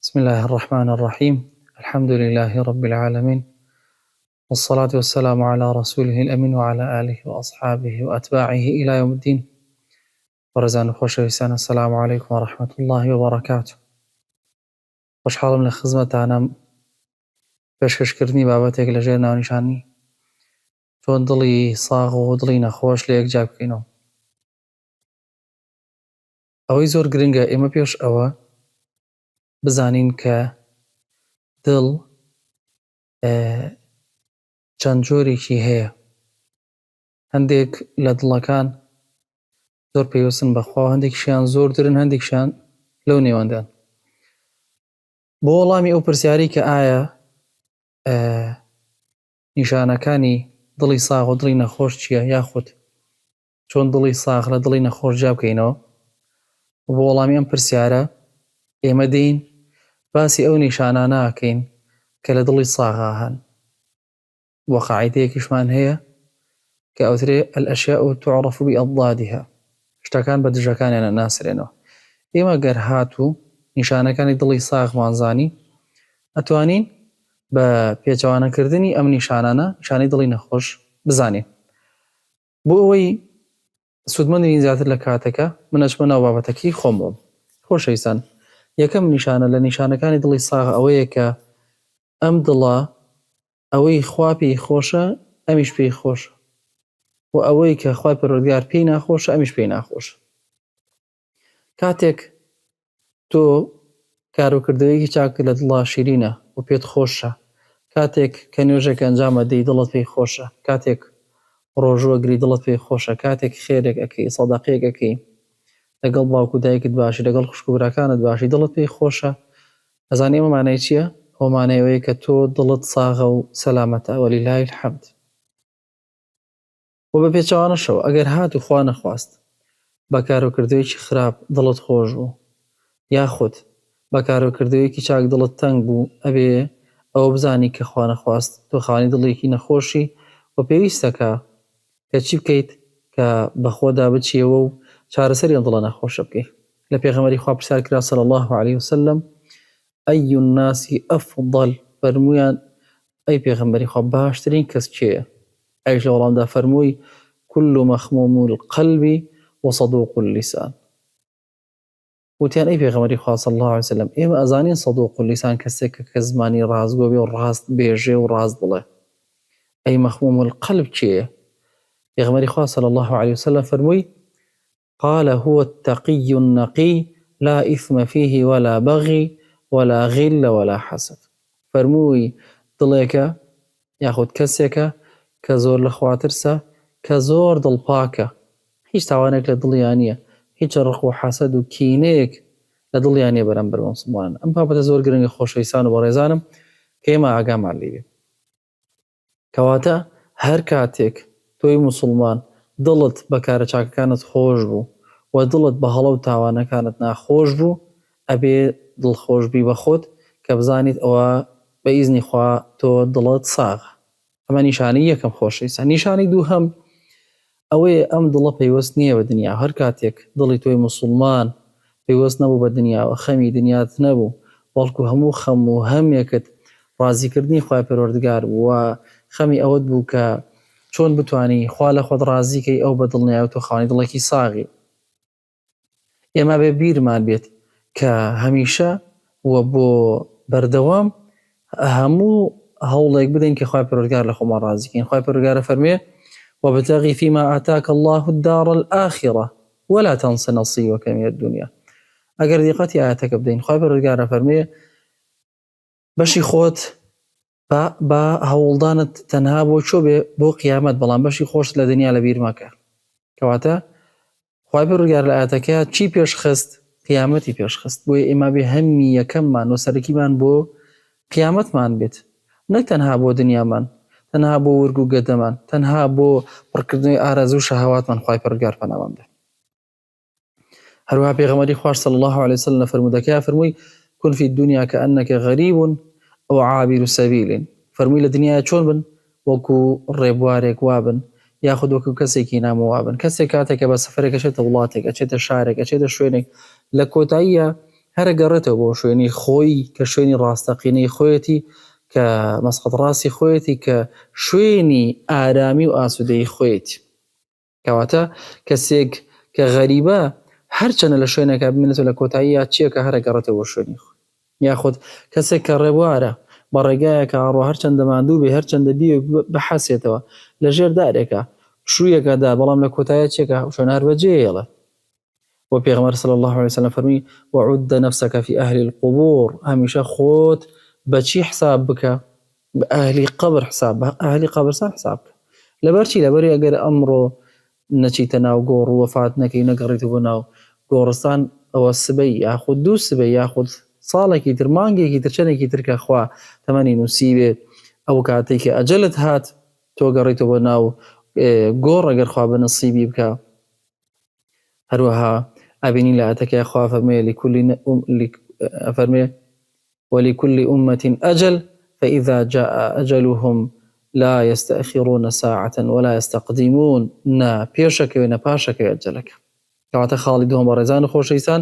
بسم الله الرحمن الرحيم. الحمد لله رب العالمين، والصلاة والسلام على رسوله الأمين وعلى آله وأصحابه وأتباعه إلى يوم الدين. ورزان خۆشەویستان، السلام عليكم ورحمة الله وبركاته. خۆشحاڵم لە خزمەتانە پێشکەشکردنی بابەتێک لەژێر ناونیشانی چۆن دڵی ساغ و دڵی نەخۆش لە یەکجا بکەینەوە. ئەوەی زۆر گرنگە ئێمە پێش ئەوە بزانین کە دڵ چەند جۆرێکی هەیە. هەندێک لە دڵەکان زۆر پێوەستن بەخوا، هەندێکیشیان زۆرترن، هەندێکیشیان لەو نێوەندان. بۆ وەڵامی ئەو پرسیاری کە ئایا نیشانەکانی دڵی ساغ و دڵی نەخۆش چییە، یاخود چۆن دڵی ساغ لە دڵی نەخۆش جا بکەینەوە، بۆ وەڵامی ئەم پرسیارە ئێمە دەین باسی ئەو نیشانانە ئەکەین کە لە دڵی ساغا هەن. وە قاعیدەیەکیشمان هەیە کە ئەوترێ الأشياء تعرف بأضدادها، شتەکان بە دژەکانیانە ناسرێنەوە. ئێمە گەر هاتوو نیشانەکانی دڵی ساغمان زانی، ئەتوانین بە پێچەوانەکردنی ئەم نیشانانە نیشانەی دڵی نەخۆش بزانین. بۆ ئەوەی سودمەند بین زیاتر لە کاتەکە، من ئەچمە ناو بابەتەکەی خۆمەوە. خۆشەویستان، یەکەم نیشانە لە نیشانەکانی دڵی ساغ ئەوەیە کە ئەم دڵە ئەوەی خوا پێی خۆشە ئەمیش پێی خۆشە، و ئەوەی کە خوای پەروەردگار پێی ناخۆشە ئەمیش پێی ناخۆشە. کاتێک تۆ کاروکردەوەیەکی چاک لە دڵا شیرینە و پێت خۆشە، کاتێک کە نوێژێک ئەنجام ئەدەی دڵت پێی خۆشە، کاتێک ڕۆژوو ئەگری دڵت پێی خۆشە، کاتێک خێرێک ئەکەی، سەدەقەیەک ئەکەی، لەگەڵ باوکو دایکت باشی، لەگەڵ خوشک و براکانت باشی، دڵت پێی خۆشە، ئەزانی ئەمە مانای چییە؟ ئەو مانایەوەیە کە تۆ دڵت ساغە و سەلامەتە، وەلیلای الحەمد. و بە پێچەوانەشەوە ئەگەر هات و خوا نەخواست بە کاروکردەوەیەکی خراپ دڵت خۆش بوو، یاخود بە کاروکردەوەیەکی چاک دڵت تەنگ بوو، ئەبێ ئەوە بزانی کە خوا نەخواست تۆ خاوەنی دڵێکی نەخۆشی و پێویستەکە کە چی بکەیت کە بەخۆدا بچیەوە و چارەسەری ئەم دڵە نەخۆشە بکەیت. لە پێغەمبەری خوا پرسیار کرا صلی الله عليه وسلم ئەی الناس ئەفضل، فەرموویان ئەی پێغەمبەری خوا باشترین کەس کێیە؟ ئەیش لە وەڵامدا فەرمووی كل مخموم القلب وصدوق اللسان. وتیان ئەی پێغەمبەری خوا صلی الله عليه وسلم ئێمە ئەزانین صدوق اللسان کەسێکە کە زمانی ڕازگۆ بێ و ڕاست بێژێ و ڕاست بڵێ. ئەی مەخموم القلب کێیە؟ پێغەمبەری خوا صلی الله عليه وسلم فەرمووی قال هو التقي النقي لا إثم فيه ولا بغي ولا غل ولا حسد. فەرمووی دڵێکە یاخود کەسێکە کە زۆر لە خوا ترسە، کە زۆر دڵپاکە، هیچ تاوانێک لە دڵیان نییە، هیچ ڕق و حەسەد و کینەیەک لە دڵیان نییە بەرامبەر موسڵمانان. ئەم بابەتە زۆر گرنگە خۆشەویستان و بەڕێزانم کە ئێمە ئاگامان لێ بێ. کەواتە هەر کاتێک تۆی موسڵمان دڵت بە کارە چاکەکانت خۆش بوو و دڵت بە هەڵە و تاوانەکانت ناخۆش بوو، ئەبێ دڵخۆشبی بە خۆت کە بزانیت ئەوە بە ئیزنی خوا تۆ دڵت ساغە. ئەمە نیشانەی یەکەم خۆشەویستان. نیشانەی دووهەم ئەوەیە ئەم دڵە پەیوەست نییە بە دنیا. هەر کاتێک دڵی تۆی موسڵمان پەیوەست نەبوو بە دنیاوە، خەمی دنیات نەبوو، بەڵکو هەموو خەم و هەمێکت ڕازیکردنی خوای پەروەردگار بوو و خەمی ئەوەت بوو کە چۆن بتوانی خوا لە خۆت ڕازیکەی، ئەو بە دڵنیایە و تۆ خاوەنی دڵێکی ساغی. ئێمە بێ بیرمان بێت کە هەمیشە و بۆ بەردەوام هەموو هەوڵێک بدەین کە خوای پەروەردگار لە خۆمان ڕازیکەین. خوای پەروەردگار فەرمێ وابتغي فيما آتاك الله الدار الآخرة ولا تنس نصيبك من الدنيا. ئەگەر دیقەتی ئاەتەکە بدەین، خوای پەروەردگار فەرمێ بەشی خۆت بە هەوڵدانت تەنها بۆ چۆ بێ بۆ قیامەت، بەڵام بەشی خۆش لە دنیا لە بیر مەکە. کەواتە خوای پەروەردگار لە ئاەتەکە چی پێشخست؟ قیامەتی پێشخست. بۆیە ئێمە بێ هەمی یەکەممان و سەرەکیمان بۆ قیامەتمان بێت، نەک تەنها بۆ دنیامان، تەنها بۆ ورگ و گەدەمان، تەنها بۆ پڕکردنەوەی ئارەزوو و شەهەواتمان. خوای پەروەردگار پەنامان بدە. هەروەها پێغەمبەری خوا صلی الله عليه وسلم فەرموودەکەی فەرمووی كن في الدنيا كأنك غريب أو عابر سبيل. فەرمووی لە دنیاە چۆن بن؟ وەکو ڕێبوارێک وابن، یاخود وەکو کەسێکی نامە وابن. کەسێک کاتێکە بە سەفەرێک ئەچێتە وڵاتێک، ئەچێتە شارێک، ئەچێتە شوێنێک، لە کۆتاییە هەرە گەڕێتەوە بۆ شوێنی خۆی کە شوێنی ڕاستەقینەی خۆیەتی، کە مەسقط ڕاستی خۆیەتی، کە شوێنی ئارامی و ئاسوودەی خۆیەتی. کەواتە کەسێک کە غەریبە هەرچەنە لە شوێنێکە بمێنێتەوە لە کۆتایی یا چیەکە هەرە گەڕێتەوە بۆ شوێنی خۆی. یاخود کەسێک کە ڕێبوارە بە ڕێگایەکە ئاڕۆ هەرچەندە ماندوو بێ هەرچەندە بێ بەحەسێتەوە لە ژێر دارێکە شوویەکەدا، بەڵام لە کۆتایە چێکە شوێن هەربەجێڵە. وپێغەمبەر صلی الله عليه وسلم فەرمی وعد نفسك في أهل القبور، هەمیشە خۆت بەچی حساب بکە؟ بە ئەهلی قبر حساب، بە ئەهلی قبرستان حساب بکە. لەبەرچی لەبەری ئەگەر ئەمڕۆ نەچیتە ناو گۆڕ و وەفات نەکەی نەگەڕیتە بۆ ناو گۆڕستان، ئەوە سبەی یاخود دوو سبەی یاخود ساڵێکی تر مانگێکی تر چەندێکی تر کە خوا تەمەنی نووسی بێ، ئەو کاتێک کە ئەجەلت هات تۆ گەڕیتەوە بۆ ناو گۆڕ ئەگەر خوا بەنەسیبی بکە. هەروەها ئەبینی لە ئاتەکەی خوا فەرمێ ولكل أمة أجل فإذا جاء أجلهم لا يستأخرون ساعة ولا يستقدمون. نا پێشەکەوێ نە پاشەکەوێ ئەجەلەکە. کەواتە خاڵی دووەم بە ڕێزان و خۆشەویستان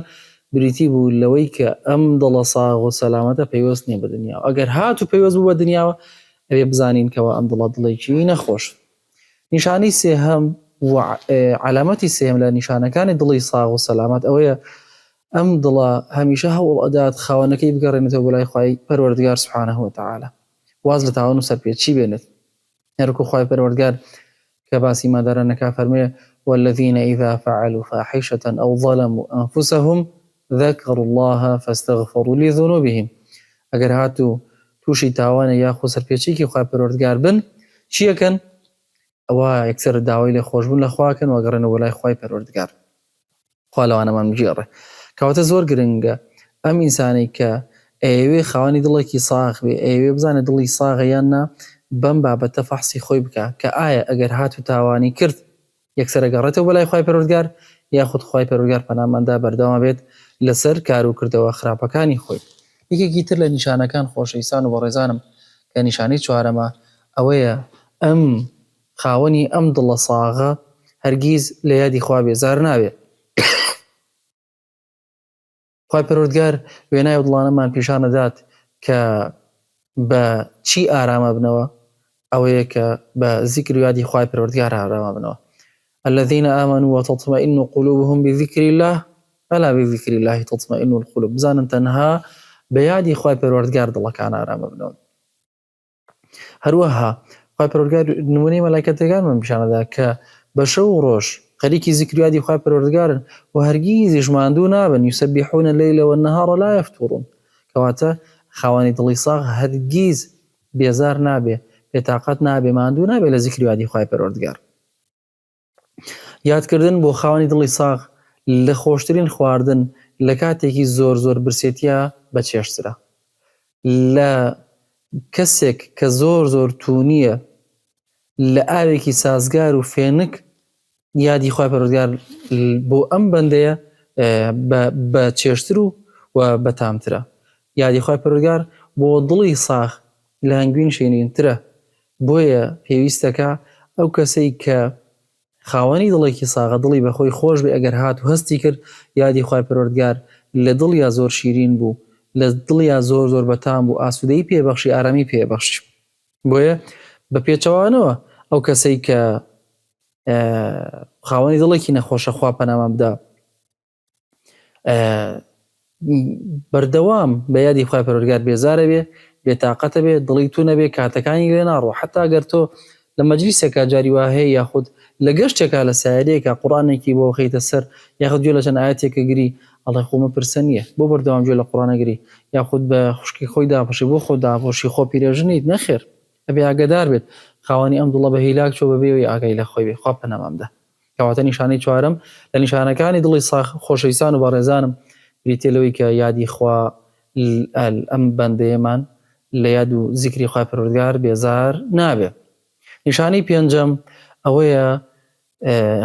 بریتی بوو لەوەی کە ئەم دڵە ساغ و سەلامەتە پەیوەست نییە بە دنیاوە. ئەگەر هات و پەیوەست بوو بە دنیاوە ئەوێ بزانین کەەوە ئەم دڵە دڵێکی نەخۆش. نیشانەی سێهەم و علامەتی سێهەم لە نیشانەکانی دڵی ساغ و سەلامەت ئەوەیە ئەم دڵە هەمیشە هەوڵ ئەدات خاوەنەکەی بگەڕێنێتەوە بۆ لای خوای پەروەردگار سوبحانەه وتەعالە، واز لە تاوان و سەرپێچی بێنێت. هەرکو خوای پەروەردگار کە باسی مادارانەکە فەرمێ والذين إذا فعلوا فاحشة أو ظلموا أنفسهم ذكروا الله فاستغفروا لذنوبهم. ئەگەر هاتو تووشی تاوانە یاخود سەرپێچێکی خوای پەروەردگار بن چیەکەن؟ ئەوە یەکسەر داوای لێ خۆشبوون لە خواکەن و ئەگەڕێنەوە لای خوای پەروەردگار. خوا لەوانەمان بگێڕێ. کەواتە زۆر گرنگە ئەم ئینسانەی کە ئەوێ خاوەنی دڵێکی ساغ بێ، ئەوێ بزانێت دڵی ساغە یان نا، بەم بابەتە فەحسی خۆی بکە کە ئایا ئەگەر هات و تاوانی کرد یەکسەر ئەگەڕێتەوە بەلای خوای پەروەردگار یاخود خوای پەروەردگار پەناماندا بەردەوام بێت لەسەر کار و کردەوە خراپەکانی خۆی. یەکێکی تر لە نیشانەکان خۆشەویستان و بەڕێزانم کە نیشانەی چوارەمە ئەوەیە ئەم خاوەنی ئەم دڵە ساغە هەرگیز لە یادی خوا بێزار نابێت. خوای پەروەردگار وێنای و دڵانەمان پیشانەدات کە بە چی ئارامە بنەوە؟ ئەوەیە کە بە زیکر و یادی خوای پەروەردگار ئارامە بنەوە. الذين آمنوا وتطمئن قلوبهم بذكر الله ألا بذكر الله تطمئن القلوب. بزانن تەنها بە یادی خوای پەروەردگار دڵەکان ئارامە بنەوە. هەروەها خوای پەروەردگار نمونەی مەلایکەتەکانمان پیشانەدا کە بە شەو و ڕۆژ خەریکی زیکر و یادی خوای پەروەردگارن و هەرگیزیش ماندوو نابن. يسبحون الليل والنهار لا يفترون. کەواتە خاوەنی دڵی ساغ هەرگیز بێزار نابێ، بێتاقەت نابێ، ماندوو نابێ لە زیکر و یادی خوای پەروەردگار. یادکردن بۆ خاوەنی دڵی ساغ لە خۆشترین خواردن لە کاتێکی زۆر زۆر برسێتیە بەچێشترە. لە کەسێک کە زۆر زۆر توونیە لە ئاوێکی سازگار و فێنک یادی خوای پەروەردگار بۆ ئەم بەندەیە بە چێشتر و بەتامترە. یادی خوای پەروەردگار بۆ دڵی ساغ لە هەنگوین شێنینترە. بۆیە پێویستەکە ئەو کەسەی کە خاوەنی دڵێکی ساغە دڵی بەخۆی خۆش بێ ئەگەر هات و هەستی کرد یادی خوای پەروەردگار لە دڵیا زۆر شیرین بوو، لە دڵیا زۆر زۆر بەتام بوو، ئاسوودەی پێبەخشی، ئارامی پێبەخشی. بۆیە بە پێچەوانەوە ئەو کەسەی کە خاوەنی دڵێکی نەخۆشە خوا پەنامان بدا بەردەوام بە یادی خوای پەروەردگار بێزارە بێ، بێتاقەتە بێ، دڵی تو نەبێ، کاتەکانی لێ ناڕۆ. حتا گەر تۆ لە مەجلیسێکا جاری وا هەیە یاخود لە گەشتێکا لە سایرەیەکا قورئانێکی بۆ خەیتە سەر یاخود گوێ لە چەند ئایەتێکە گری ئەڵێ خۆ مەپرسە نییە بۆ بەردەوام گوێ لە قورئانە گری یاخود بە خوشکی خۆی داپۆشی بۆ خۆ داپۆشی خۆ پیرەژنیت نەخێر. ئەبێ ئاگادار بێت خاوەنی ئەم دڵە بە هیلاک چۆ بەبێەوەی ئاگای لە خۆی بێ. خوا پەنامان بدە. کەواتە نیشانەی چوارەم لە نیشانەکانی دڵی ساغ خۆشەویستان و بەڕێزانم بریتێ لەوەی کە یادی خوا ئەم بەندەیەمان لە یاد و زیکری خوای پەروەردگار بێزار نابێ. نیشانەی پێنجەم ئەوەیە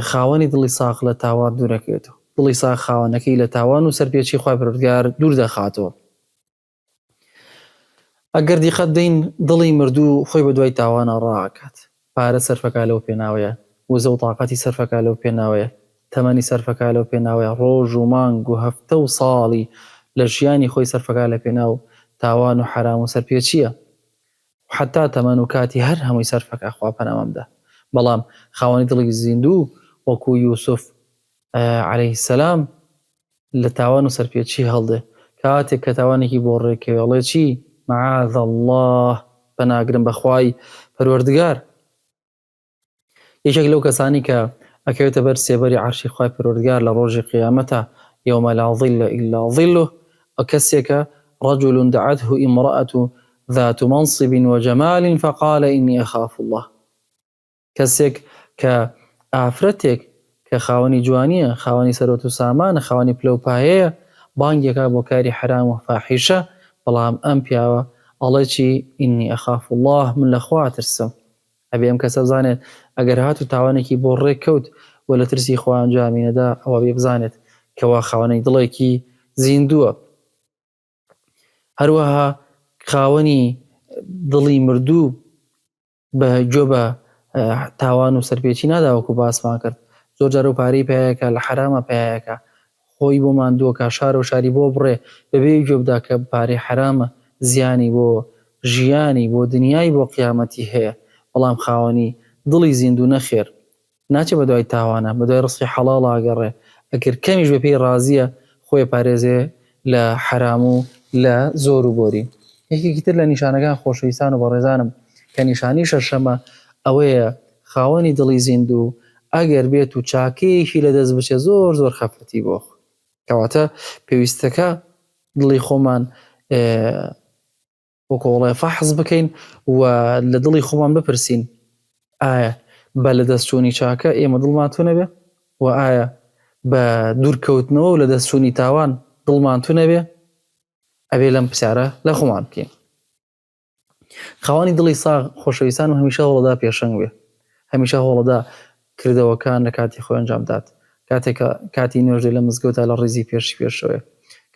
خاوەنی دڵی ساغ لە تاوان دوورەکەوێتەوە. دڵی ساغ خاوەنەکەی لە تاوان و سەرپێچی خوای پەروەردگار دوور دەخاتەوە. ئەگەر دیقەت دەین دڵی مردوو خۆی بە دوای تاوانە ڕائەکات، پارە سەرفەکە لەو پێناوەیە، وزە و تااقەتی سەرفەکە لەو پێناوەیە، تەمەنی سەرفەکە لەو پێناوەیە، ڕۆژ و مانگ و هەفتە و ساڵی لە ژیانی خۆی سەرفەکە لە پێناو تاوان و حرام و سەرپێچیە حتا تەمەن و کاتی هەر هەمووی سەرفەکە خوا پەنامە بدە. بەڵام خاوەنی دڵی زیندوو وەکو یوسف عەلەیهی سەلام لە تاوان و سەرپێچی هەڵدێ کاتێک کە تاوانێکی بۆ ڕێکەوێ ئەڵێ چی؟ معاذ الله، پەناگرم بەخوای پەروەردگار. یەکێک لەو کەسانی کە ئەکەوێتە بەر سێبەری عەرشی خوای پەروەردگار لە ڕۆژی قیامەتە یومە لا ظیل إلا ظیله، کەسێکە رجل دعته امرأة ذات منصب وجمال فقال إني أخاف الله. کەسێک کە ئافرەتێک کە خاوەنی جوانیە، خاوەنی سەرۆت و سامانە، خاوەنی پلەپایەیە، بانگێکا بۆ کاری حرام و فاحیشە، بەڵام ئەم پیاوە ئەڵێ چی؟ إني أخاف الله، من لە خوا ترسم. ئەبێ ئەم کەسە بزانێت ئەگەر هات و تاوانێکی بۆ ڕێککەوت و لە ترسی خوا ئەنجامی نەدا، ئەوە بێ بزانێت کەوا خاوەنی دڵێکی زیندووە. هەروەها خاوەنی دڵی مردوو بە گوێ بە تاوان و سەرپێچی ناداوەکو باسمان کرد. زۆر جار و پارەی پێیەکە لە حرامە پێیەکە، خۆی بۆ ماندووەکە، شار و شاری بۆ بڕێ، بەبێ گوێ بدا کە پارەی حرامە زیانی بۆ ژیانی بۆ دنیای بۆ قیامەتی هەیە. بەڵام خاوەنی دڵی زیندوو نەخێر، ناچێت بە دوای تاوانە، بە دوای ڕزقی حەڵاڵ ئاگەڕێ. ئەگەر کەمیش بە پێی ڕازیە خۆی پارێزێ لە حرام و لە زۆر و بۆری. یەکێکی تر لە نیشانەکان خۆشەویستان و بەڕێزانم کە نیشانی شەشەمە ئەوەیە خاوەنی دڵی زیندوو ئەگەر بێت و چاکەیەکی لە دەست بچێ زۆر زۆر خەفەتی بۆ، کەواتە پێویستەکە دڵی خۆمان وەکۆڵێ فەحز بکەین و لە دڵی خۆمان بپرسین ئایا بە لە دەستچوونی چاکە ئێمە دڵمان تو نەبێ و ئایا بە دوورکەوتنەوە و لە دەستچوونی تاوان دڵمان تو نەبێ؟ ئەبێ لەم پرسیارە لە خۆمان بکەین. خاوەنی دڵی ساغ خۆشەویستان و هەمیشە هەوڵەدا پێشەنگ بێ، هەمیشە هەوڵەدا کردەوەکان لە کاتی خۆی ئەنجام دات. کاتێک کاتی نوێژێ لە مزگەوتە لە ڕیزی پێشەوەی،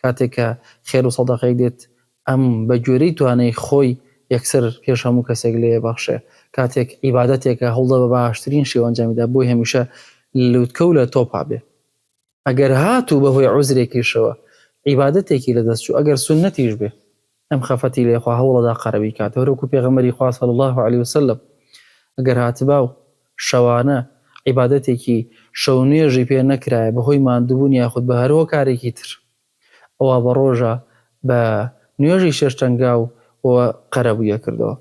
کاتێک کە خێر و سەدەقەیەک دێت ئەم بە گوێرەی توانای خۆی یەکسەر پێش هەموو کەسێک لێ بەخشێ، کاتێک عیبادەتێکە هەوڵدا بە باشترین شێوە ئەنجامیدا بۆی هەمیشە لووتکە و لە تۆپا بێ. ئەگەر هاتوو بەهۆی عوزرێکیشەوە عیبادەتێکی لەدەستچوو، ئەگەر سونەتیش بێ، ئەم خەفەتی لێخوا هەوڵەدا قەرەبی کات. وەکو پێغەمبەری خوا صلی الله علیه وسلم ئەگەر هاتبا و شەوانە عیبادەتێکی شەو نوێژی پێ نەکرایە بەهۆی ماندووبوون یاخود بە هەرەوە کارێکی تر، ئەوە بە ڕۆژە بە نوێژی شەشتەنگا و قەرەبوویە کردەوە.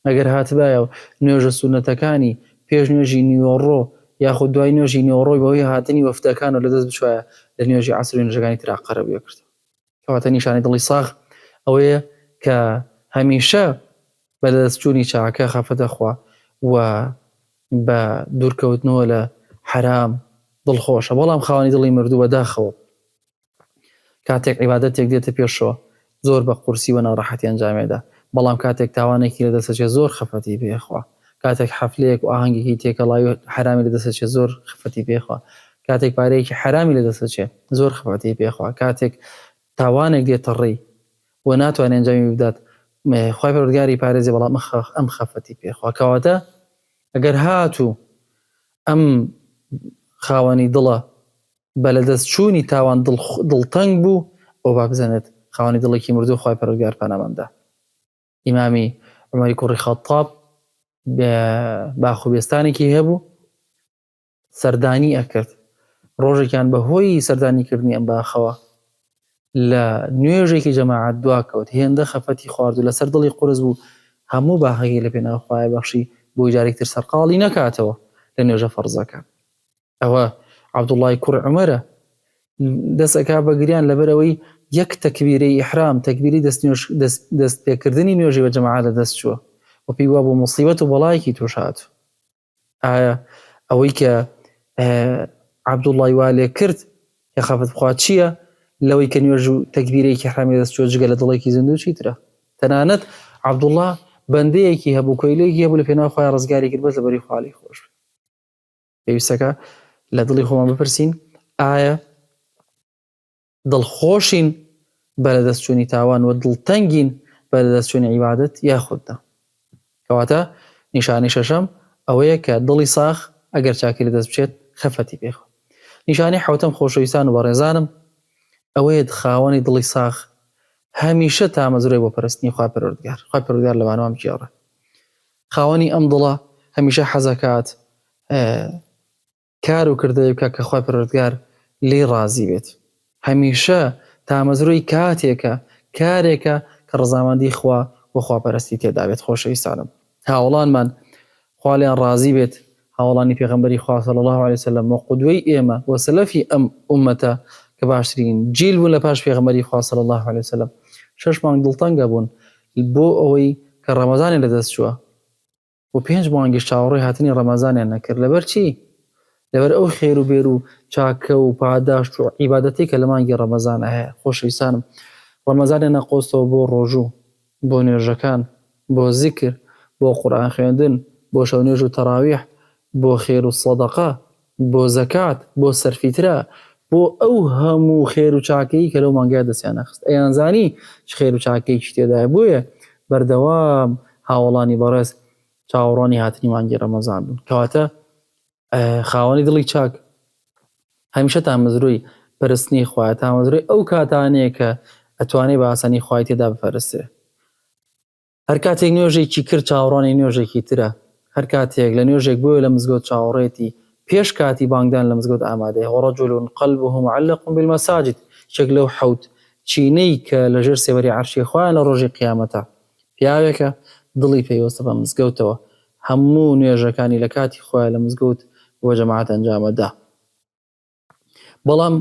ئەگەر هاتبایە و نوێژە سونەتەکانی پێش نوێژی نیوەڕۆ یاخود دوای نوێژی نیوەڕۆی بەهۆی هاتنی وەفتەکان و لەدەست بچوایە لە نوێژی عەسر و نوێژەکانی ترا قەرەبوویە کردەوە. کەواتە نیشانی دڵی ساغ ئەوەیە کە هەمیشە بە دەستچوونی چاکە خەفەتە خوا و بە دوورکەوتنەوە لە حرام دڵخۆشە. بەڵام خاوەنی دڵی مردوو بەداخەوە کاتێک عیبادەتێک دێتە پێشەوە زۆر بە قورسی و ناڕەحەتی ئەنجامێدا، بەڵام کاتێک تاوانێکی لەدەستەچێ زۆر خەفەتی پێخوا، کاتێک حەفلەیەک و ئاهەنگێکی تێکەڵای و حرامی لەدەستەچێ زۆر خەفەتی پێخوا، کاتێک پارەیەکی حرامی لەدەستەچێ زۆر خەفەتی پێخوا، کاتێک تاوانێک دێتە ڕێی و ناتوانێت ئەنجامی بدات، خوای پەروەردگاری پارێزێ، بەڵام ئەم خەفەتی پێخوا. کەواتە ئەگەر هاتوو ئەم خاوەنی دڵە بە لە دەستچوونی تاوان دڵتەنگ بوو، ئەو با بزانێت خاوەنی دڵێکی مردوو خوای پەروەردگار پەنامەمدا. ئیمامی عومەری کوڕی خەتاب باخوبێستانێکی هەبوو، سەردانی ئەکرد. ڕۆژێکیان بەهۆی سەردانیکردنی ئەم باخەوە لە نوێژێکی جەماعەت دواکەوت، هێندە خەفەتی خوارد و لەسەر دڵی قورس بوو، هەموو باخەکەی لە پێناو خوای بەخشی بۆ جارێکتر سەرقاڵی نەکاتەوە لە نوێژە فەرزەکە. ئەوە عەبدوڵڵای کوڕی عومەرە، دەستەکا بە گریان لەبەرەوەی یەک تەکبیرەی ئیحرام، تەکبیری دەست پێکردنی نوێژی بە جەماعەت لەدەست چووە و پێی وا بوو موسیبەت و بەڵایەکی توش هاتوو. ئایا ئەوەی کە عەبدوڵڵای وا لێ کرد کە خەفەت بخوا چییە لەوەی کە نوێژ و تەکبیرەیەکی ئیحرامی دەست چووە جگە لە دڵێکی زیندوو چیترە؟ تەنانەت عەبدوڵڵا بەندەیەکی هەبوو، کۆیلەیەکی هەبوو لە پێناو خوای ڕزگاری کرد بەس لەبەری خوالی خۆش. پێویستەکە لە دڵی خۆمان بپرسین ئایا دڵخۆشین بە لە دەستچوونی تاوان و دڵتەنگین بە لە دەستچوونی عیبادەت یاخوددا؟ کەواتە نیشانی شەشەم ئەوەیە کە دڵی ساغ ئەگەر چاکی لەدەست بچێت خەفەتی پێخۆ. نیشانی حەوتەم خۆشەویستان و بەڕێزانم ئەوەیە خاوەنی دڵی ساخ هەمیشە تامەزرۆی بۆ پەرستنی خوا پەروەردگار لەوانەوەم گێڕە. خاوەنی ئەم دڵە هەمیشە حەزەکات کار و کردەوەی بکە کە خوا پەروەردگار لێی ڕازی بێت. هەمیشە تامەزرۆی کاتێکە کارێکە کە ڕەزامەندی خوا بۆ خواپەرستی تێدا بێت. خۆشەویستانم، هاوڵانمان خوا لێیان ڕازی بێت، هاوڵانی پێغەمبەری خوا صلی الله علیه وسلم و قودوەی ئێمە و سەلەفی ئەم ئومەتە کە باشترین جیل بوون لە پاش پێغەمبەری خوا صلی الله علیه وسلم. 6 مانگ دڵتەنگە بوون بۆ ئەوەی کە ڕەمەزانێ لەدەست چووە و 5 مانگیش چاوەڕێی هاتنی ڕەمەزانیان نەکرد. لەبەر چی؟ لەبەر ئەو خێر و بێر و چاکە و پاداشت و عیبادەتی کە لە مانگی ڕەمەزانە هەیە. خۆشەویستانم، ڕەمەزانێ نەقۆستەوە بۆ ڕۆژوو، بۆ نوێژەکان، بۆ زیکر، بۆ قورئان خوێندن، بۆ شەو نوێژ و تەراویح، بۆ خێر و سەدەقە، بۆ زەکات، بۆ سەرفیترە، بۆ ئەو هەموو خێر و چاکەی کە لەو مانگای دەستیان نەخست. ئەیانزانی چ خێر و چاکەیەکی تێدایە. بۆیە بەردەوام هاوڵانی بەڕێز چاوەڕوانی هاتنی مانگی ڕەمەزان بوون. کەواتە خاوەنی دڵی چاک هەمیشە تامەزرۆی پەرستنی خوایە، تامەزرۆی ئەو کاتانەیە کە ئەتوانێت بە ئاسانی خوای تێدا بپەرستێ. هەر کاتێک نوێژێکی کرد چاوەڕوانی نوێژێکی ترە، هەر کاتێک لە نوێژێک بۆیە لە مزگەوت چاوەڕێتی پێش کاتی بانگدان لە مزگەوت ئامادەیە. وەڕەجوڵ قەلبه معلق بالمەساجد، شێک لەو حەوت چینەی کە لەژێر سێوەری عەرشی خوایە لە ڕۆژی قیامەتە، پیاوێکە دڵی پێوەستە بە مزگەوتەوە، هەموو نوێژەکانی لە کاتی خوایە لە مزگەوت بۆ جەماعەت ئەنجامەدا. بەڵام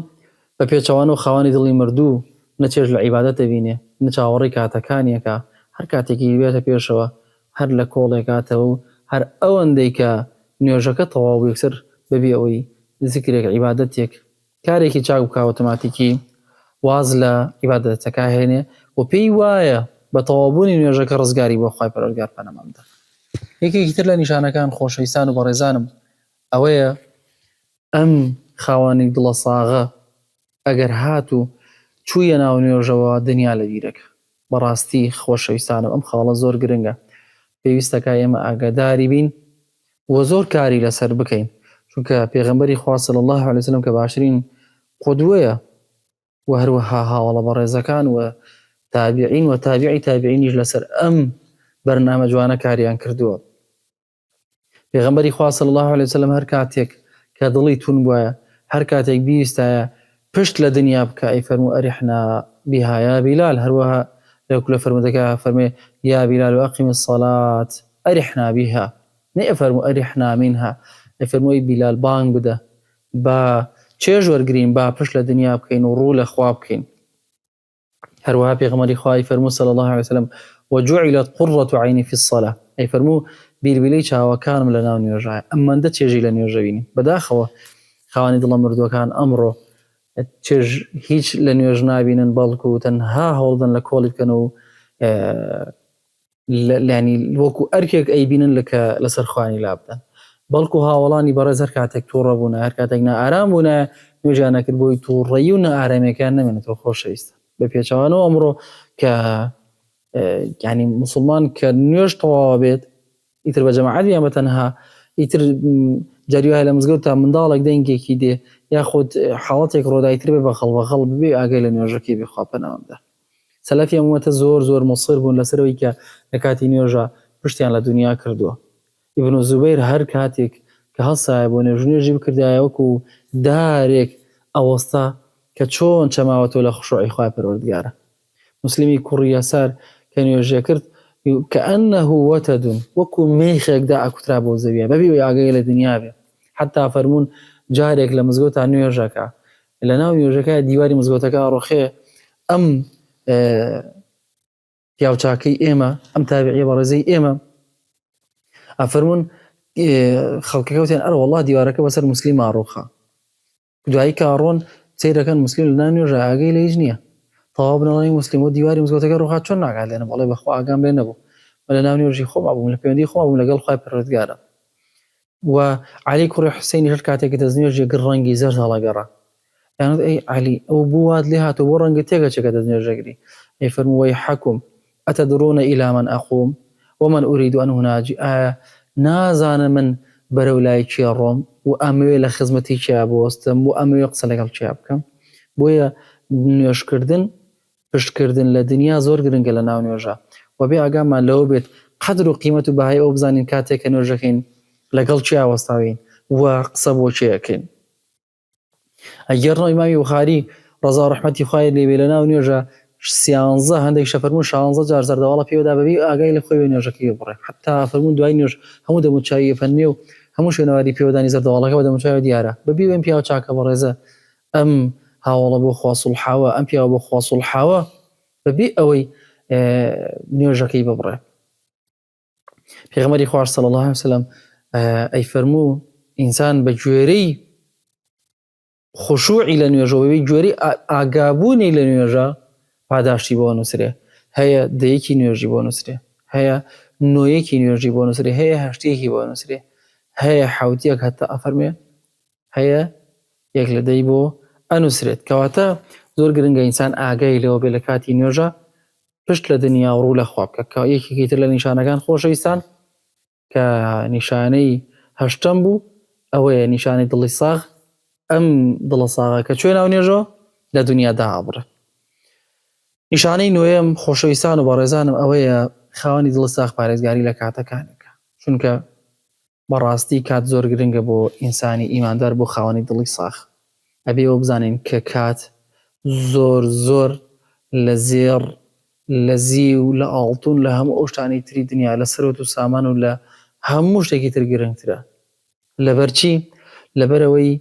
بە پێچەوانە و خاوەنی دڵی مردوو نەچێژ لە عیبادەت دەبینێ، نەچاوەڕێی کاتەکانیەکە، هەر کاتێکی بێتە پێشەوە هەر لە کۆڵێکاتەوە و هەر ئەوەندەی کە نوێژەکە تەواو یەکسەر بەبێ ئەوەی زیکرێک عیبادەتێک کارێکی چاک بکە ئۆتۆماتیکی واز لە عیبادەتەکە هێنێ و پێی وایە بە تەواوبوونی نوێژەکە ڕزگاری بۆ خوای پەروەردگار پەنامەمدا. یەکێکی تر لە نیشانەکان خۆشەویستان و بەڕێزانم ئەوەیە ئەم خاوەنی دڵە ساغە ئەگەر هات و چوویە ناو نوێژەوە دنیا لە بیرەکە. بەڕاستی خۆشەویستانم ئەم خاڵە زۆر گرنگە، پێویستەکە ئێمە ئاگاداری بین و زۆر کاری لەسەر بکەین، چونکە پێغەمبەری خوا صلی الله علیه وسلم کە باشترین قودوەیە و هەروەها هاوڵە بەڕێزەکان و تابعین و تابعی تابعینیش لەسەر ئەم بەرنامە جوانە کاریان کردووە. پێغەمبەری خوا صلی الله علیه وسلم هەر کاتێک کە دڵی تون بووە، هەر کاتێک بیستایە پشت لە دنیا بکە، ئەیفەرموو ئەریحنا بها یا بیلال، هەروەها لەو لە فەرمودەکە فەرمێ یا بیلال وأقم الصلاة ئەریحنا بها، نە ئەفەرموو ئەریحنا منها، ئەفەرمووی بیلال بانگ بدە، با چێژ وەرگرین، با پشت لە دنیا بکەین و ڕوو لە خوا بکەین. هەروەها پێغەمبەری خوای فەرموو صلی الله علیه وسلم وجعلت قرة عینی فی الصلاة، ئەیفەرموو بیربیلەی چاوەکانم لە ناو نوێژایە. ئەمەندە چێژی لە نوێژە بینین. بەداخەوە خاوەنی دڵە مردووەکان ئەمڕۆ چێژ هیچ لە نوێژ نابینن، بەڵکو تەنها هەوڵدن لە کۆڵی بکەن و ینی وەکو ئەرکێک ئەیبینن لەسەر خوانی لابدەن. بەڵکو هاوڵانی بەڕێز هەر کاتێک تووڕە بوونە، هەر کاتێک نائارام بوونە، نوێژیان نەکرد بۆی تووڕەیی و نائارامەکان نەمێنێتەوە. خۆشەویستە بە پێچەوانەوە ئەمڕۆ کە ینی موسڵمان کە نوێژ تەواو بێت، ئیتر بە جەماعەت یان بە تەنها، ئیتر جاری وایە لە مزگەوت تا منداڵێک دەنگێکی دێ یاخود حاڵەتێک ڕۆدایتر بێ بەخەڵ ببێ ئاگای لە نوێژەکەی بێ خوا پەنامەمدا. سەلەفی ئەمەتە زۆر زۆر مصر بوون لەسەرەوەی کە لە کاتی نوێژە پشتیان لە دنیا کردووە. ئیبن زوبەیر هەر کاتێک کە هەسایە بۆ نوێژی بکردایە وەکو دارێک ئەوەستا کە چۆن چەماوەتەوە لە خوشوعی خوای پەروەردگارە. مسلمی کوڕی یەسار کە نوێژێ کرد كأنه وتد وەکو مێخێکدا ئەکوترا بۆ زەویە بەبێ ئاگای لە دنیا بێ. حتا فەرموون جارێک لە مزگەوتا نوێژەکە لە ناو نوێژەکە دیواری مزگەوتەکە ڕۆخێ ئەم پیاوچاکەی ئێمە، ئەم تابعیە بەڕێزەی ئێمە ئەفەرموون خەڵکەکە وتیان ئەرە وەڵڵا دیوارەکە بەسەر موسلیما ڕۆخە. دوایی کاڕۆن سەیرەکەن موسلیم لە ناو نوێژە ئاگای لە هیچ نییە. تەواو بنەڵی موسلیم و دیواری مزگەوتەکە ڕۆخات چۆن ناگات لێنە، بەڵێ بەخوا ئاگام لێ نەبوو، لە ناو نوێژی خۆما بووم، لە پەیوەندی خۆما بووم لەگەڵ خوای پەروەردگارە. و عەلی کوڕی حوسێنی هەر کاتێک دەست نوێژی کرد ڕەنگی زەرد هەڵەگەڕا. یانوت ئەی عەلی ئەو بوو وات لێ هاتووە بۆ ڕەنگت تێگەچێت کە دەست نوێژەکری. ئەیفەرموو وەیحەکوم ئەتەدرۆنە ئیلا من ئەقوم ومن ئوریدو ئەن هوناجی، ئایا نازانە من بەرەو لای کێ ڕۆم و ئەمەوێ لە خزمەتی کیا بوەستم و ئەمەوێ قسە لەگەڵ کیا بکەم. بۆیە نوێژکردن پشتکردن لە دنیا زۆر گرنگە لە ناو نوێژە و بێ ئاگامان لەوە بێت قەدر و قیمەت و بەهای ئەو بزانین کاتێک کە نوێژەکەین لەگەڵ چی ئاوەستاوین و قسە بۆ چیەکەین. ئەگەڕنەوە ئیمامی بوخاری ڕەزا و ڕەحمەتی خوای لێبێ لە ناو نوێژە 13 هەندێک شەفەرمون 16 جار زەردەواڵە پێوەدا بەبێ ئاگای لە خۆی بە نوێژەکەی بڕێ حتا فەرمون دوای نوێژ هەموو دەموچاوی فەرمێ و هەموو شوێنەواری پێوەدانی زەردەواڵەکە بە دەموچاوی دیارە بەبێ ئەم پیاوە چاکە بەڕێزە ئەم هاوڵە بۆ خوا سوڵحاوە ئەم پیاوە بۆ خوا سوڵحاوە بەبێ ئەوەی نوێژەکەی ببڕێ. پێغەمبەری خوا صلی الله علیه وسلم ئەی فەرموو ئینسان بە گوێرەی خشوعی لە نوێژە بەبێ گوێرەی ئاگابوونی لە نوێژە پاداشتی بۆ نووسرێ هەیە دەیەکی نوێژی بۆ نووسرێ هەیە نۆیەکی نوێژی بۆ نووسرێ هەیە هەشتێکی بۆ نووسرێ هەیە حوتیەک هەتا ئەفەرمێ هەیە یەک لە دەی بۆ ئەنووسرێت کەواتە زۆر گرنگە ئینسان ئاگای لەوە بێ لە کاتی نوێژە پشت لە دنیا و ڕوو لە خوا بکە کە یەکێکی تر لە نیشانەکان خۆشەویستان کە نیشانەی هەشتم بوو ئەوەیە نیشانەی دڵی ساغ ئەم دڵە ساغە کە کوێ ناو نوێژەوە لە دنیادا ئابڕێ. نیشانەی نوێیەم خۆشەویستان و بەڕێزانم ئەوەیە خاوەنی دڵی ساغ پارێزگاری لە کاتەکانێکە چونکە بەڕاستی کات زۆر گرنگە بۆ ئینسانی ئیماندار بۆ خاوەنی دڵی ساغ ئەبێ ئەوە بزانین کە کات زۆر زۆر لە زێڕ لە زی و لە ئاڵتون لە هەموو ئەو شتانەی تری دنیا لە سەرۆت و سامان و لە هەموو شتێکی تر گرنگترە لەبەرچی لەبەرەوەی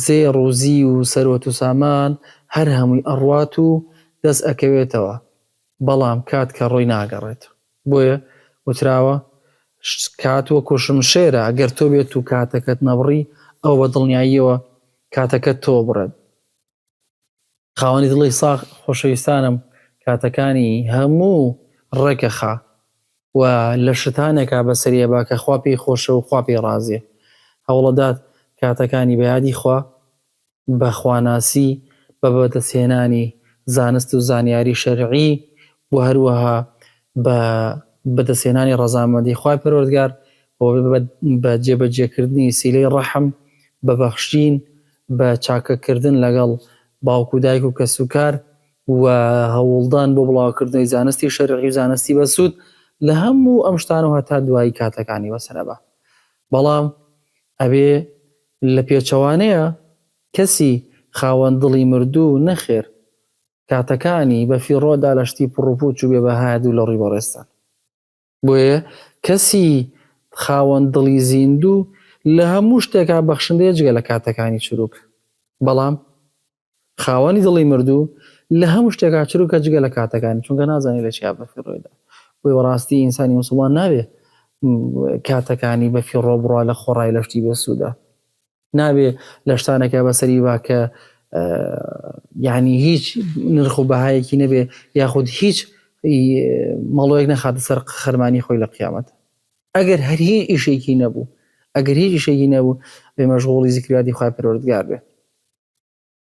زێڕ و زی و سەرۆت و سامان هەر هەمووی ئەڕوات و دەست ئەکەوێتەوە بەڵام کات کە ڕۆی ناگەڕێت بۆیە وتراوە کات وەکو شمشێرە ئەگەر تۆ بێت و کاتەکەت نەبڕی ئەو بە دڵنیاییەوە کاتەکەت تۆ بڕێت. خاوەنی دڵی ساغ خۆشەویستانم کاتەکانی هەموو ڕێکەخا و لە شتانێکا بەسەریە با کە خوا پێی خۆشە و خوا پێی ڕازیە هەوڵەدات کاتەکانی بەیادی خوا بە خواناسی بە بەدەستهێنانی زانست و زانیاری شەرعی و هەروەها بە بەدەستهێنانی ڕەزامەندی خوای پەروەردگار بە جێبەجێکردنی سیلەی ڕەحم بە بەخشین بە چاکەکردن لەگەڵ باوک و دایک و کەس و کار و هەوڵدان بۆ بڵاوکردنی زانستی شەرعی و زانستی بەسوود لە هەموو ئەم شتانەوە تا دوایی کاتەکانی بەسەرەبە. بەڵام ئەبێ لە پێچەوانەیە کەسی خاوەن دڵی مردوو نەخێر کاتەکانی بە فیڕۆدا لە شتی پڕوپوچ و بێبەهایە دوو لە ڕووی بەڕێستان بۆیە کەسی خاوەن دڵی زیندوو لە هەموو شتێکا بەخشندەیە جگە لە کاتەکانی چروک بەڵام خاوەنی دڵی مردوو لە هەموو شتێکا چروکە جگە لە کاتەکانی چونکە نازانی لە چیا بە فیڕۆیدا بۆی بەڕاستی ئینسانی موسڵمان نابێ کاتەکانی بە فیڕۆ بڕوا لە خۆڕای لە شتی بەسوودا نابێ لە شتانێکە بەسەری باکە یعنی هیچ نرخ و بەهایەکی نەبێ یاخود هیچ مەڵۆیەک نەخاتە سەر خەرمانی خۆی لە قیامەت ئەگەر هەر هیچ ئیشێکی نەبوو ئەگەر هیچ ئیشێکی نەبوو بێ مەشغوڵی زیکریاتی خوای پەروەردگار بێ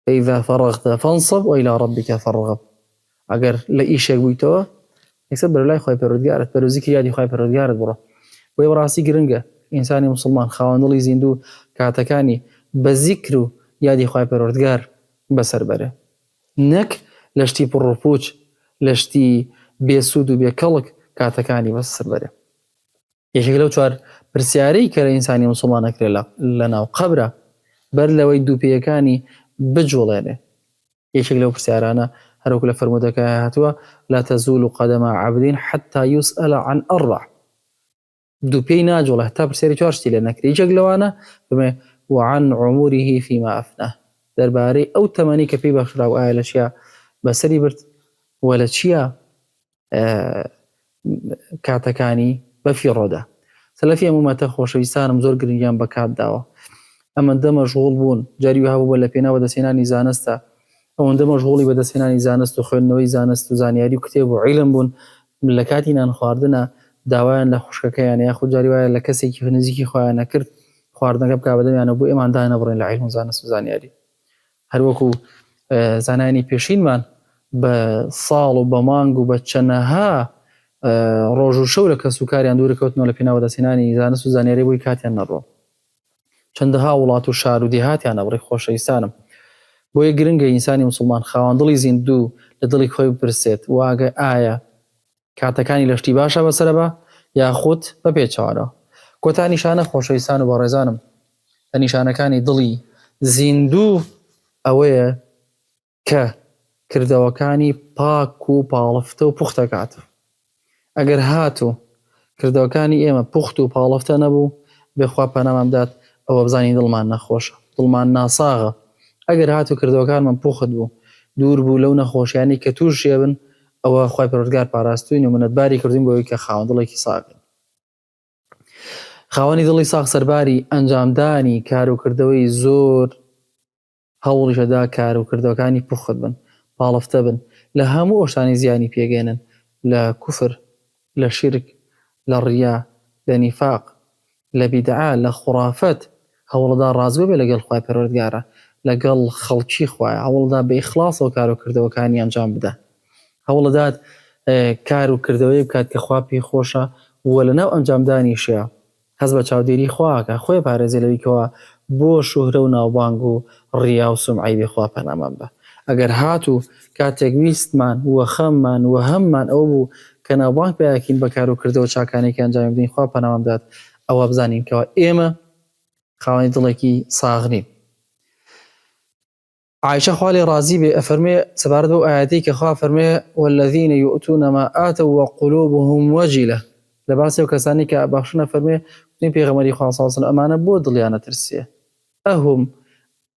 فإذا فرغت فانصب وإلى ربك فارغب ئەگەر لە ئیشێک بوویتەوە یەکسەر بەرە لای خوای پەروەردگارت بەرە زیکریاتی خوای پەروەردگارت بڕۆ بۆیە بەڕاستی گرنگە ئینسانی موسڵمان خاوەن دڵی زیندوو کاتەکانی بە زیکر و یادی خوای پەروەردگار بەسەر بەرێ نەک لە شتی پڕوپوچ لە شتی بێسوود و بێکەڵک کاتەکانی بەسەر بەرێ. یەکێک لەو چوار پرسیارەی کە لە ئینسانی موسڵمان ئەکرێ لە ناو قەبرە بەر لەوەی دووپێیەکانی بجوڵێنێ یەکێک لەو پرسیارانە هەروەکو لە فەرموودەکە هاتووە لا تزول قدم عبد حتى يسأل عن أربع دووپێی ناجوڵێ هەتا پرسیاری چوار شتی لێ نەکرێ یەکێک لەوانە بڵێ وعن عمره فيما أفناه دەربارەی ئەو تەمەنی کە پێی بەخشراوە ئایا لە چیا بەسەری برد و لە چیا کاتەکانی بەفی ڕۆدا. سەلەفی ئەم ومەتە خۆشەویستانم زۆر گرنگیان بە کات داوە ئەمەندە مەشغوڵ بوون جاری وها بوو بە لە پێناوە دەستهێنانی زانستە ئەوەندە مەشغوڵی بە دەستهێنانی زانست و خوێندنەوەی زانست و زانیاری و کتێب و عیلم بوون لە کاتی نان خواردنە داوایان لە خوشکەکەیان یاخود جاری وایە لە کەسێکی نزیکی خۆیان نەکرد خواردنەکە بکا بەدەمیانە بۆ ئێمان دای نەبڕێن لە عیلم و زانست و زانیاری. هەروەکو زانانی پێشینمان بە ساڵ و بە مانگ و بە چەنەها ڕۆژ و شەو لە کەس و کاریان دوورکەوتنەوە لە پێناوە دەستهێنانی زانست و زانیاری بۆی کاتیان نەڕۆ چەندەها وڵات و شار و دیهاتیان ئەبڕێ خۆشەویستانم بۆیە گرنگە ئینسانی موسڵمان خاوەن دڵی زیندوو لە دڵی خۆی بپرسێت واگە ئایا کاتەکانی لەشتی باشە بەسرە بە یاخود بە پێچوانەوە. کۆتا نیشانە خۆشەویستان و بەڕێزانم لە نیشانەکانی دڵی زیندوو ئەوەیە کە کردەوەکانی پاک و پاڵفتە و پوختەکات. ئەگەر هاتوو کردەوەکانی ئێمە پوخت و پاڵفتە نەبوو بێخوا پەنامان بدات ئەوە بزانی دڵمان نەخۆشە، دڵمان ناساغە. ئەگەر هاتوو کردەوەکانمان پوخت بوو دوور بوو لەو نەخۆشیانی کە تووشێ بن ئەوە خوای پەروەردگار پاراستوین و منەتباری کردوین بۆی کە خاوەن دڵێکی ساغن. خاوەنی دڵی ساغ سەرباری ئەنجامدانی کار و کردەوەی زۆر هەوڵیشەدا کار و کردەوەکانی پوخت بن، پاڵفتە بن، لە هەموو ئەوشتانی زیانی پێگەێنن، لە کوفر، لە شیرک، لە ڕیا، لە نیفاق، لە بیدعا، لە خوڕافەت هەوڵدا ڕازگۆ بێ لەگەڵ خوای پەروەردگارە، لەگەڵ خەڵکی خوایە، هەوڵدا بە ئیخلاصەوە کار و کردەوەکانی ئەنجام بدە، هەوڵدات کار و کردەوەی بکات کە خوا پێی خۆشە و لەناو ئەنجامدانیشە هەست بە چاودێری خواکە، خۆی پارێزێ لەوەیکەوە بۆ شوهرە و ناوبانگ و ڕیا و سومعەی بێ خوا پەنامان بە. ئەگەر هاتوو کاتێک ویستمان وە خەممان وە هەممان ئەوە بوو کە ناوبانگ پێیاکەین بە کار و کردەوە چاکانێکی ئەنجام بدەین خوا پەنامان بدات ئەوە بزانین کەوە ئێمە خاوەنی دڵێکی ساغ نین. عائشە خوا لێ ڕازی بێ ئەفەرمێ سەبارەت بەو ئایەتەی کە خوا فەرمێ والذین یؤتون ما آتوا وقلوبهم وجلة لە باسی ئەو کەسانی کە بەخشنە فەرمێ وتین پێغەمبەری خوا صلی الله علیه و سلم ئەمانە بۆ دڵیان نەترسێ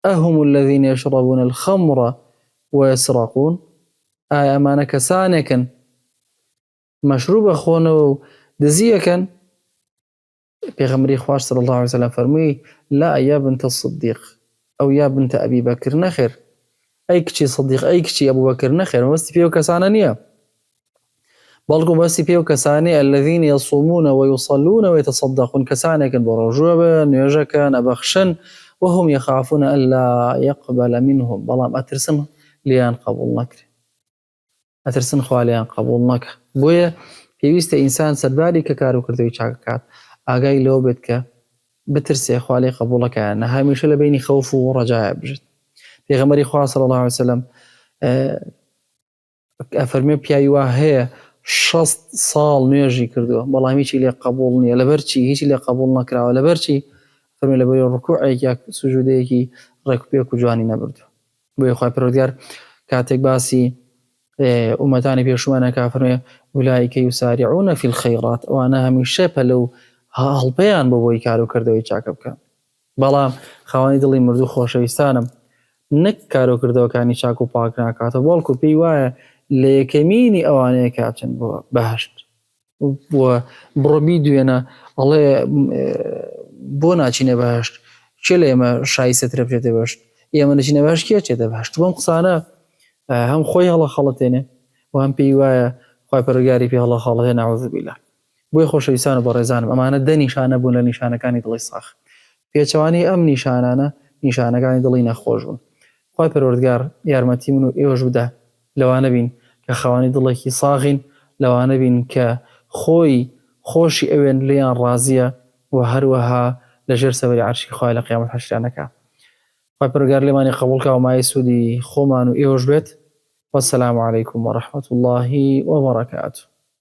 ئەهم الذین یشربون الخمر ويسرقون ئایا ئەمانە کەسانێکن مەشروب ئەخۆنەوە و دزیەکەن پێغەمبەری خوا صلی الله علیه و سلم فەرمووی لا یا بنت الصدیق ئەو یا بنت ئەبی بەکر نەخێر ئەی کچی صدیق ئەی کچی ئەبوو بەکر نەخێر مەبەستی پێ و کەسانە نییە بەڵکو مەبەستی پێ و کەسانی الذین یصومون ويصلون ويتصدقون کەسانێکن بۆ ڕۆژوە بن نوێژەکەن ئەبەخشن وهم يخافون ألا يقبل منهم بەڵام ئەترسن لیان قبول نەکرێ ئەترسن خوا لیان قبول نەکە. بۆیە پێویستە ئینسان سەرباری کە کار و کردەوەی چاکەکات ئاگای لەوە بێت کە بترسێ خوا لێ قبوڵەکەیانە هەمیشە لە بینی خەوف و ڕەجایە بژێت. پێغەمبەری خوا صلی الله علیه و سلم ئەفەرمێ پیاوی وا هەیە 60 ساڵ نوێژی کردووە بەڵام هیچی لێ قبول نییە لەبەرچی هیچی لێ قبول نەکراوە لەبەرچی فەرمێ لەبەری ڕکوعێک یا سوجودەیەکی ڕێکوپێک و جوانی نەبردووە. بۆیە خوای پەروەردگار کاتێک باسی ئومەتانی پێشوانەکە فەرمێ ئولائیکە یوساریعون فی الخەیڕات ئەوانە هەمیشە پەلەو هەڵپەیان بۆ بۆی کار و کردەوەی چاکە بکەن. بەڵام خاوەنی دڵی مردوو خۆشەویستانم نەک کار و کردەوەکانی چاک و پاک ناکاتەوە بەڵکو پێی وایە لە یەکەمینی ئەوانەیە کاچن بۆ بەهەشت بۆ بڕۆبی دوێنە ئەڵێ بۆ ناچینە بەهەشت چێ لە ئێمە شایستەترە بچێتە بەهەشت ئێمە نەچینە بەهەشت کێ چێتە بەهەشت. بۆم قسانە هەم خۆی هەڵە خەڵەتێنێ و هەم پێی وایە خوای پەروەردگاری پێی هەڵە خەڵەتێ نەعوذ بالله. بۆی خۆشەویستان و بەڕێزانم ئەمانە دە نیشانە بوون لە نیشانەکانی دڵی ساغ. پێچەوانی ئەم نیشانانە نیشانەکانی دڵی نەخۆش بوون. خوای پەروەردگار یارمەتی من و ئێوەش بدە لەوانە بین کە خاوەنی دڵێکی ساغین لەوانە بین کە خۆی خۆشی ئەوێن لێیان ڕازیە و هەروەها لەژێر سەوەری عەرشی خوای لە قیامەت حەشریانەکە. خوای پەروەردگار لێمانی قبوڵکە و مای سوودی خۆمان و ئێوەش بێت. والسلام عەلەیکم وەڕەحمەتوڵڵاهی وەبەڕەکاتوه.